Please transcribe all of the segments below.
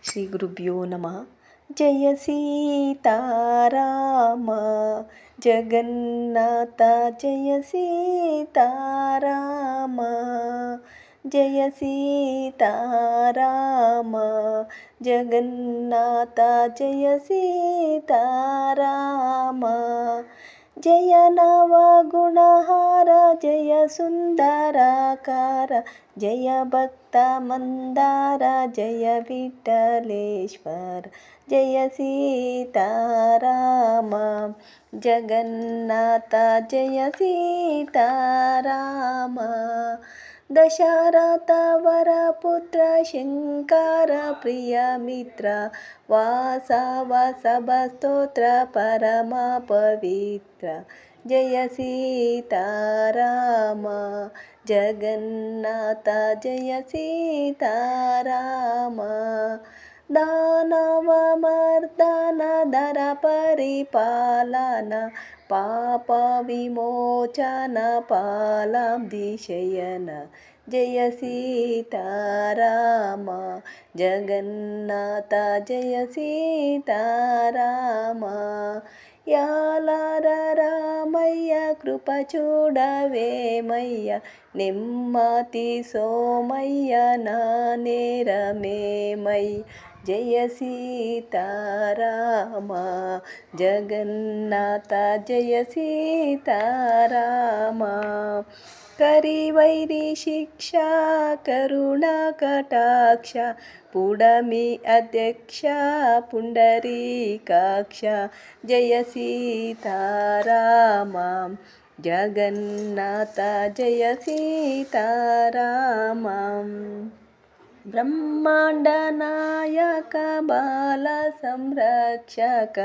శ్రీ గురుభ్యో నమః. జయ సీతారామ జగన్నాథ జయ సీతారామ జయ సీతారామ జగన్నాథ జయ సీతారామ జయ నవగుణహార జయ సుందరాకార జయ భక్త మందార జయ విఠలేశ్వర జయ సీతారామ జగన్నాథ జయ సీతారామ దశరథ వరపుత్ర శంకర ప్రియ మిత్ర వాసవ సభస్తోత్ర పరమ పవిత్ర జయ సీతారామ జగన్నాథ జయ సీతారామ దానవమర్దన ధర పరిపాలన పాప విమోచన పాలాబ్ధి శయన జయ సీతారామ జగన్నాథ జయ సీతారామ యాలార రామయ్య కృప చూడవేమయ్య నిమ్మతి సోమయ్య నా నేరమేమయ్య జయ సీతారామ జగన్నాథ జయ సీతారామ కరివైరి శిక్ష కరుణ కటాక్ష పుడమి అధ్యక్ష పుండరీకాక్ష జయ సీతారామ జగన్నాథ జయ సీతారామ బ్రహ్మాండ నాయక బాల సంరక్షక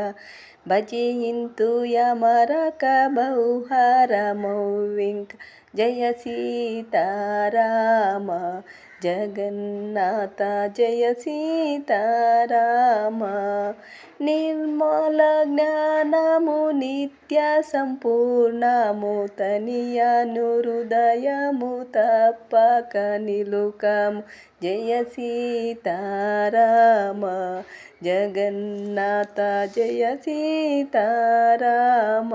భజయింతు యమరక బౌహర మౌవింక జయ సీతారామ జగన్నాథ జయ సీతారామ నిర్మల జ్ఞానము నిత్య సంపూర్ణము తనియను హృదయము తప్పక నిలుకము జయ సీతారామ జగన్నాథ జయ సీతారామ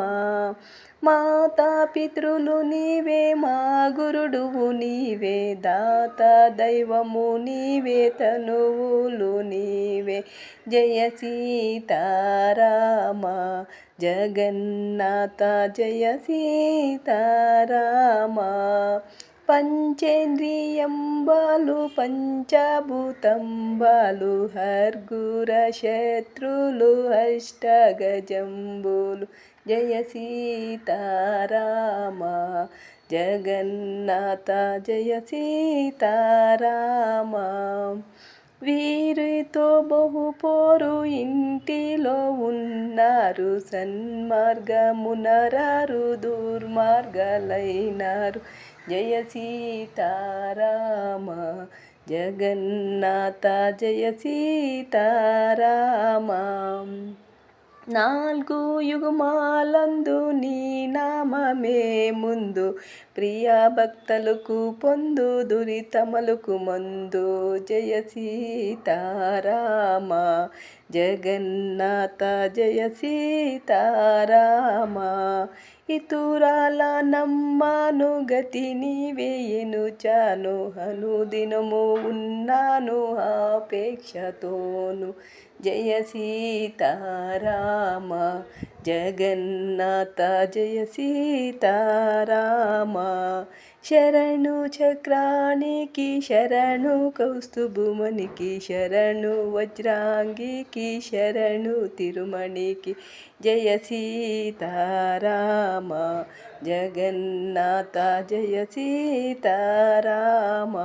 మాతా పితృలు నీవే మా గురుడువు నీవే దాత దైవము నీవే తనువులు నీవే జయ సీతారామ జగన్నాథ జయ సీతారామ పంచేంద్రియంబాలు పంచభూతంబాలు హర్గుర శత్రులు అష్టగజంబులు జయ సీతారామ జగన్నాథ జయ సీతారామ వీరితో బహుపోరు ఇంటిలో ఉన్నారు సన్మార్గమునరారు దుర్మార్గలైనారు జయ సీతారామ జగన్నాథ జయ సీతారామ నాలుగు యుగమాలందు నీ నామమే ముందు ప్రియ భక్తులకు పొందు దురితములకు మందు జయ సీతారామ జగన్నాథ జయ సీతారామ ఇతురాల నమ్మాను గతి నీవే ఎనుచాను అనుదినము ఉన్నాను ఆపేక్షతోను జయ సీతారామ జగన్నాథ జయ సీతారామ శరణు చక్రానికి శరణు కౌస్తుభుమనికి శరణు వజ్రాంగికి శరణు తిరుమణికి జయ సీతారామ జగన్నాథ జయ సీతారామ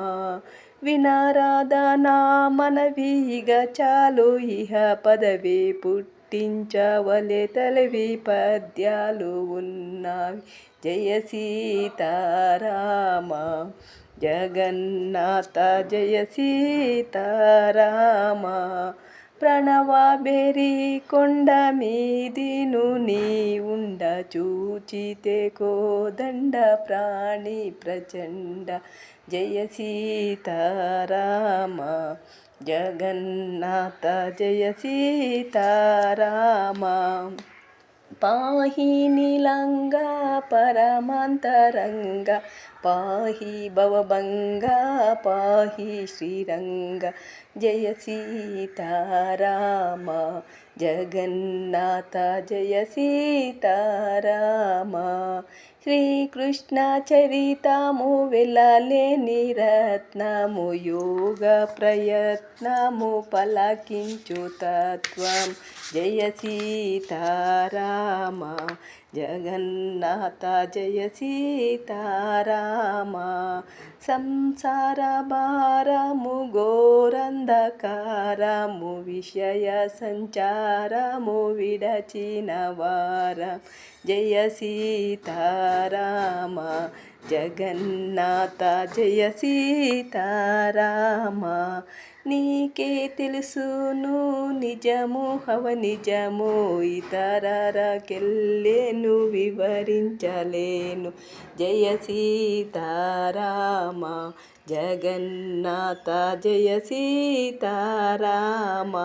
వినారాధా నా మనవిగ చాలు ఇహ పదవి పుట్టించవలె తలవి పద్యాలు ఉన్నవి జయ సీతారామ జగన్నాథ జయ సీతారామ ప్రణవబేరి కొండ మీదిను నీ ఉండ చూచితే కోదండ ప్రాణి ప్రచండ జయ సీతారామ జగన్నాథ జయ సీతారామ. పాహి నీలంగా పరమాంతరంగా పాహి భవభంగా పాహి శ్రీరంగ జయ సీతారామ. జగన్నాథ జయ సీతారామ. శ్రీకృష్ణ చరితము వెలలేని రత్నము యోగ ప్రయత్నము పలకించు తత్వం జయ సీతారామ. జగన్నాథ జయ సీతారామ. సంసార భారము ఘోరంధకారము విషయ సంచారము విడచిన వారం జయ సీతారామ. జగన్నాథ జయ సీతారామ. నీకే తెలుసును నిజము నిజము ఇతరరకెళ్ళేను వివరించలేను జయ సీతారామ. జగన్నాథ జయ సీతారామ.